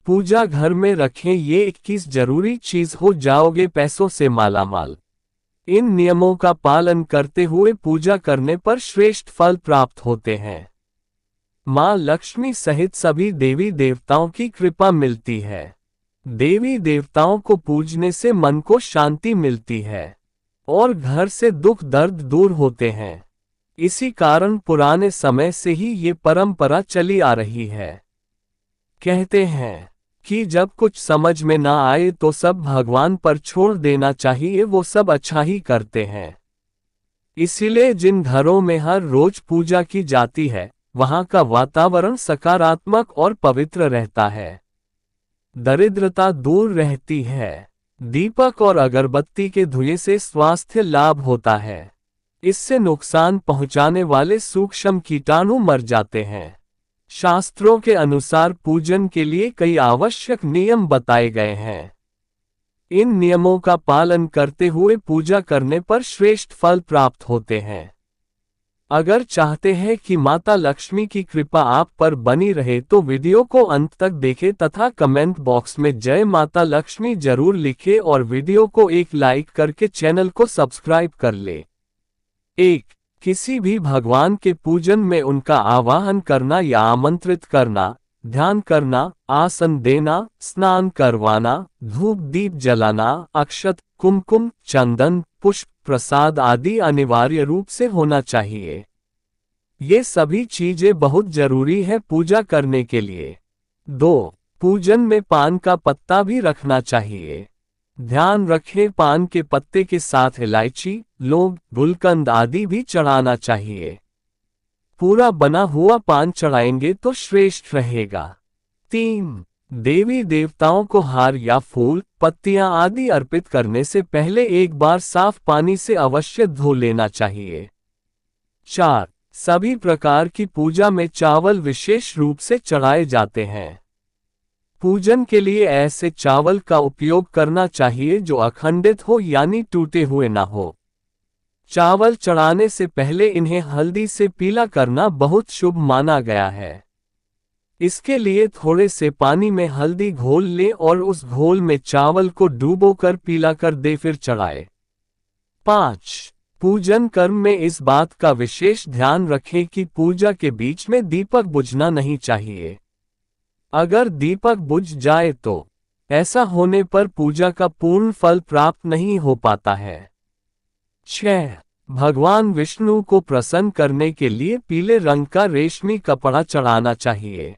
पूजा घर में रखें, ये 21 जरूरी चीज, हो जाओगे पैसों से मालामाल। इन नियमों का पालन करते हुए पूजा करने पर श्रेष्ठ फल प्राप्त होते हैं। मां लक्ष्मी सहित सभी देवी देवताओं की कृपा मिलती है। देवी देवताओं को पूजने से मन को शांति मिलती है और घर से दुख दर्द दूर होते हैं। इसी कारण पुराने समय से ही ये परंपरा चली आ रही है। कहते हैं कि जब कुछ समझ में ना आए तो सब भगवान पर छोड़ देना चाहिए, वो सब अच्छा ही करते हैं। इसीलिए जिन घरों में हर रोज पूजा की जाती है, वहां का वातावरण सकारात्मक और पवित्र रहता है। दरिद्रता दूर रहती है। दीपक और अगरबत्ती के धुएं से स्वास्थ्य लाभ होता है। इससे नुकसान पहुंचाने वाले सूक्ष्म कीटाणु मर जाते हैं। शास्त्रों के अनुसार पूजन के लिए कई आवश्यक नियम बताए गए हैं। इन नियमों का पालन करते हुए पूजा करने पर श्रेष्ठ फल प्राप्त होते हैं। अगर चाहते हैं कि माता लक्ष्मी की कृपा आप पर बनी रहे तो वीडियो को अंत तक देखें तथा कमेंट बॉक्स में जय माता लक्ष्मी जरूर लिखें और वीडियो को एक लाइक करके चैनल को सब्सक्राइब कर ले। 1. किसी भी भगवान के पूजन में उनका आवाहन करना या आमंत्रित करना, ध्यान करना, आसन देना, स्नान करवाना, धूप दीप जलाना, अक्षत, कुमकुम, चंदन, पुष्प, प्रसाद आदि अनिवार्य रूप से होना चाहिए। ये सभी चीजें बहुत जरूरी है पूजा करने के लिए। 2. पूजन में पान का पत्ता भी रखना चाहिए। ध्यान रखें, पान के पत्ते के साथ इलायची, लौंग, गुलकंद आदि भी चढ़ाना चाहिए। पूरा बना हुआ पान चढ़ाएंगे तो श्रेष्ठ रहेगा। 3. देवी देवताओं को हार या फूल, पत्तियां आदि अर्पित करने से पहले एक बार साफ पानी से अवश्य धो लेना चाहिए। 4. सभी प्रकार की पूजा में चावल विशेष रूप से चढ़ाए जाते हैं। पूजन के लिए ऐसे चावल का उपयोग करना चाहिए जो अखंडित हो यानी टूटे हुए ना हो। चावल चढ़ाने से पहले इन्हें हल्दी से पीला करना बहुत शुभ माना गया है। इसके लिए थोड़े से पानी में हल्दी घोल लें और उस घोल में चावल को डुबोकर पीला कर दे फिर चढ़ाए। 5. पूजन कर्म में इस बात का विशेष ध्यान रखें कि पूजा के बीच में दीपक बुझना नहीं चाहिए। अगर दीपक बुझ जाए तो ऐसा होने पर पूजा का पूर्ण फल प्राप्त नहीं हो पाता है। 6. भगवान विष्णु को प्रसन्न करने के लिए पीले रंग का रेशमी कपड़ा चढ़ाना चाहिए।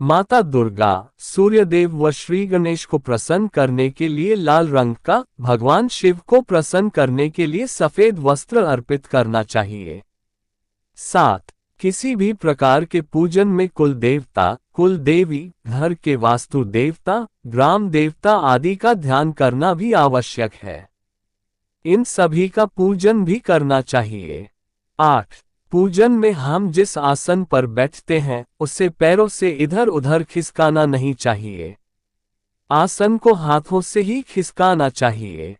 माता दुर्गा, सूर्यदेव व श्री गणेश को प्रसन्न करने के लिए लाल रंग का, भगवान शिव को प्रसन्न करने के लिए सफेद वस्त्र अर्पित करना चाहिए। 7. किसी भी प्रकार के पूजन में कुल देवता, कुल देवी, घर के वास्तु देवता, ग्राम देवता आदि का ध्यान करना भी आवश्यक है। इन सभी का पूजन भी करना चाहिए। 8. पूजन में हम जिस आसन पर बैठते हैं उसे पैरों से इधर उधर खिसकाना नहीं चाहिए। आसन को हाथों से ही खिसकाना चाहिए।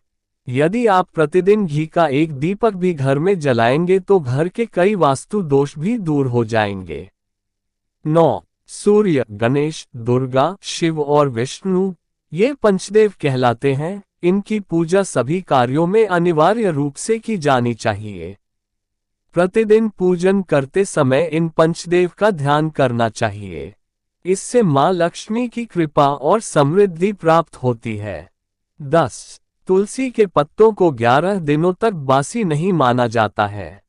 यदि आप प्रतिदिन घी का एक दीपक भी घर में जलाएंगे तो घर के कई वास्तु दोष भी दूर हो जाएंगे। 9. सूर्य, गणेश, दुर्गा, शिव और विष्णु ये पंचदेव कहलाते हैं। इनकी पूजा सभी कार्यों में अनिवार्य रूप से की जानी चाहिए। प्रतिदिन पूजन करते समय इन पंचदेव का ध्यान करना चाहिए। इससे मां लक्ष्मी की कृपा और समृद्धि प्राप्त होती है। 10. तुलसी के पत्तों को 11 दिनों तक बासी नहीं माना जाता है।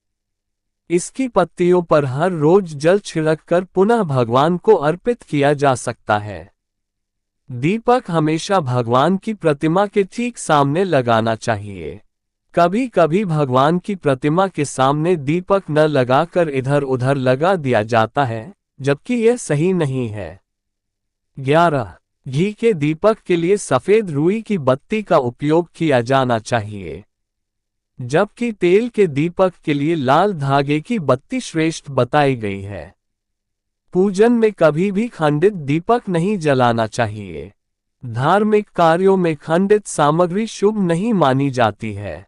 इसकी पत्तियों पर हर रोज जल छिड़ककर पुनः भगवान को अर्पित किया जा सकता है। दीपक हमेशा भगवान की प्रतिमा के ठीक सामने लगाना चाहिए। कभी कभी भगवान की प्रतिमा के सामने दीपक न लगाकर इधर उधर लगा दिया जाता है, जबकि यह सही नहीं है। 11. घी के दीपक के लिए सफेद रुई की बत्ती का उपयोग किया जाना चाहिए, जबकि तेल के दीपक के लिए लाल धागे की बत्ती श्रेष्ठ बताई गई है। पूजन में कभी भी खंडित दीपक नहीं जलाना चाहिए। धार्मिक कार्यों में खंडित सामग्री शुभ नहीं मानी जाती है।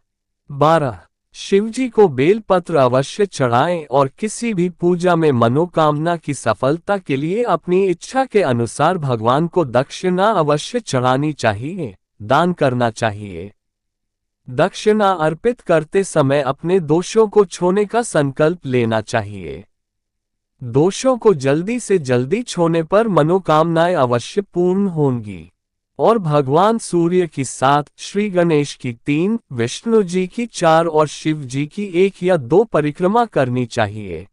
12. शिवजी को बेलपत्र अवश्य चढ़ाएं और किसी भी पूजा में मनोकामना की सफलता के लिए अपनी इच्छा के अनुसार भगवान को दक्षिणा अवश्य चढ़ानी चाहिए, दान करना चाहिए। दक्षिणा अर्पित करते समय अपने दोषों को छोड़ने का संकल्प लेना चाहिए। दोषों को जल्दी से जल्दी छोड़ने पर मनोकामनाएं अवश्य पूर्ण होंगी। और भगवान सूर्य की 7, श्री गणेश की 3, विष्णु जी की 4 और शिव जी की 1 या 2 परिक्रमा करनी चाहिए।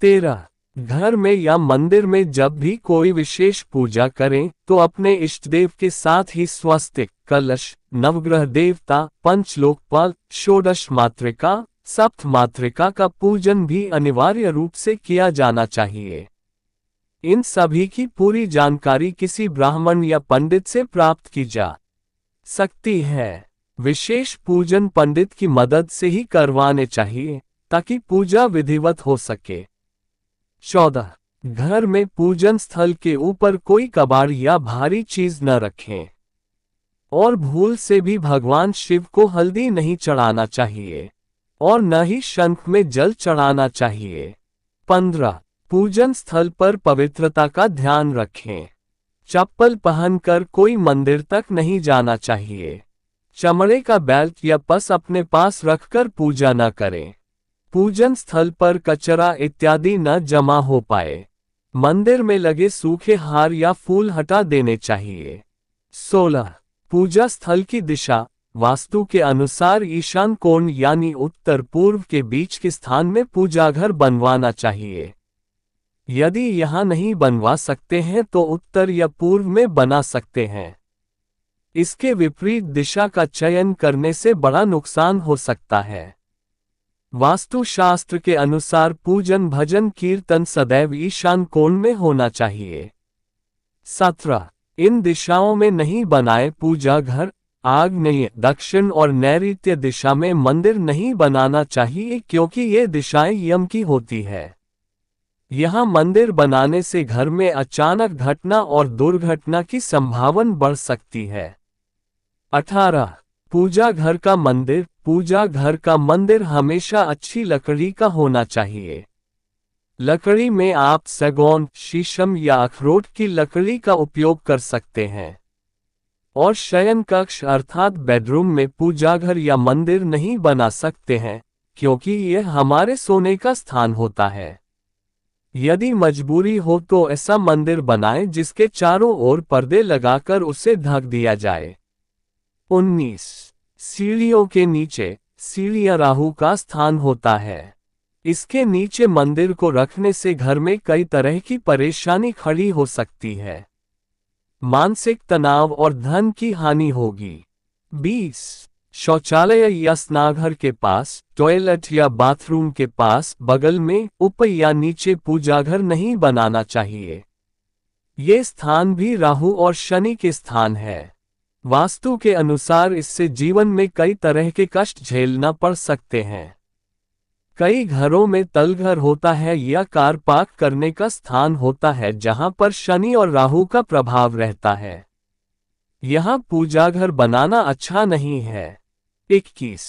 13. घर में या मंदिर में जब भी कोई विशेष पूजा करें तो अपने इष्टदेव के साथ ही स्वस्तिक, कलश, नवग्रह देवता, पंचलोकपाल, षोडश मातृका, सप्त मातृका का पूजन भी अनिवार्य रूप से किया जाना चाहिए। इन सभी की पूरी जानकारी किसी ब्राह्मण या पंडित से प्राप्त की जा सकती है। विशेष पूजन पंडित की मदद से ही करवाने चाहिए ताकि पूजा विधिवत हो सके। 14. घर में पूजन स्थल के ऊपर कोई कबाड़ या भारी चीज न रखें। और भूल से भी भगवान शिव को हल्दी नहीं चढ़ाना चाहिए और न ही शंख में जल चढ़ाना चाहिए। 15. पूजन स्थल पर पवित्रता का ध्यान रखें। चप्पल पहनकर कोई मंदिर तक नहीं जाना चाहिए। चमड़े का बेल्ट या पर्स अपने पास रखकर पूजा न करें। पूजन स्थल पर कचरा इत्यादि न जमा हो पाए। मंदिर में लगे सूखे हार या फूल हटा देने चाहिए। 16. पूजा स्थल की दिशा वास्तु के अनुसार ईशान कोण यानी उत्तर पूर्व के बीच के स्थान में पूजा घर बनवाना चाहिए। यदि यहाँ नहीं बनवा सकते हैं तो उत्तर या पूर्व में बना सकते हैं। इसके विपरीत दिशा का चयन करने से बड़ा नुकसान हो सकता है। वास्तुशास्त्र के अनुसार पूजन भजन कीर्तन सदैव ईशान कोण में होना चाहिए। 17. इन दिशाओं में नहीं बनाए पूजा घर। आग्नेय, दक्षिण और नैऋत्य दिशा में मंदिर नहीं बनाना चाहिए क्योंकि ये दिशाएं यम की होती है। यहाँ मंदिर बनाने से घर में अचानक घटना और दुर्घटना की संभावना बढ़ सकती है। 18. पूजा घर का मंदिर हमेशा अच्छी लकड़ी का होना चाहिए। लकड़ी में आप सैगौन, शीशम या अखरोट की लकड़ी का उपयोग कर सकते हैं। और शयन कक्ष अर्थात बेडरूम में पूजा घर या मंदिर नहीं बना सकते हैं क्योंकि यह हमारे सोने का स्थान होता है। यदि मजबूरी हो तो ऐसा मंदिर बनाएं जिसके चारों ओर पर्दे लगाकर उसे ढक दिया जाए। 19. सीढ़ियों के नीचे सीढ़ियां राहु का स्थान होता है। इसके नीचे मंदिर को रखने से घर में कई तरह की परेशानी खड़ी हो सकती है। मानसिक तनाव और धन की हानि होगी। 20. शौचालय या स्नानघर के पास, टॉयलेट या बाथरूम के पास, बगल में, ऊपर या नीचे पूजा घर नहीं बनाना चाहिए। ये स्थान भी राहु और शनि के स्थान है। वास्तु के अनुसार इससे जीवन में कई तरह के कष्ट झेलना पड़ सकते हैं। कई घरों में तलघर होता है या कार पार्क करने का स्थान होता है जहां पर शनि और राहु का प्रभाव रहता है। यहां पूजा घर बनाना अच्छा नहीं है। 21.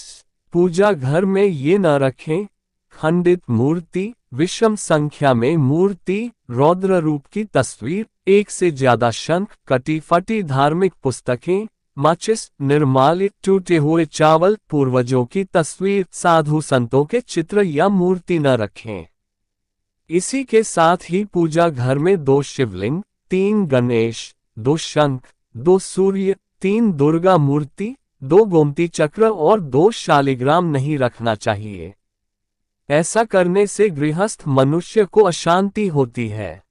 पूजा घर में ये न रखें खंडित मूर्ति, विषम संख्या में मूर्ति, रौद्र रूप की तस्वीर, एक से ज्यादा शंख, कटी फटी धार्मिक पुस्तकें, माचिस, निर्मालित टूटे हुए चावल, पूर्वजों की तस्वीर, साधु संतों के चित्र या मूर्ति न रखें। इसी के साथ ही पूजा घर में 2 शिवलिंग, 3 गणेश, 2 शंख, 2 सूर्य, 3 दुर्गा मूर्ति, 2 गोमती चक्र और 2 शालिग्राम नहीं रखना चाहिए। ऐसा करने से गृहस्थ मनुष्य को अशांति होती है।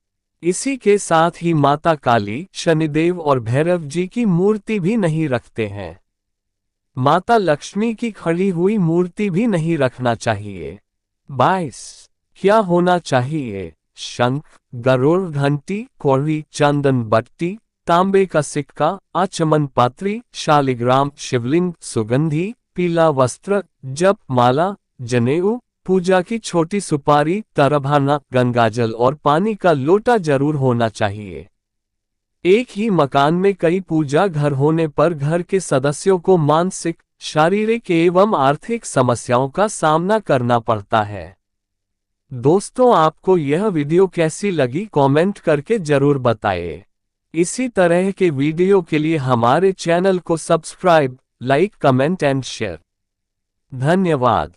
इसी के साथ ही माता काली, शनिदेव और भैरव जी की मूर्ति भी नहीं रखते हैं। माता लक्ष्मी की खड़ी हुई मूर्ति भी नहीं रखना चाहिए। 22. क्या होना चाहिए? शंख, गरुड़ घंटी, कौड़ी, चंदन बट्टी, तांबे का सिक्का, आचमन पात्री, शालिग्राम, शिवलिंग, सुगंधी, पीला वस्त्र, जप माला, जनेऊ, पूजा की छोटी सुपारी, तरभाना, गंगाजल और पानी का लोटा जरूर होना चाहिए। एक ही मकान में कई पूजा घर होने पर घर के सदस्यों को मानसिक, शारीरिक एवं आर्थिक समस्याओं का सामना करना पड़ता है। दोस्तों, आपको यह वीडियो कैसी लगी कमेंट करके जरूर बताएं। इसी तरह के वीडियो के लिए हमारे चैनल को subscribe, like, comment and share. धन्यवाद।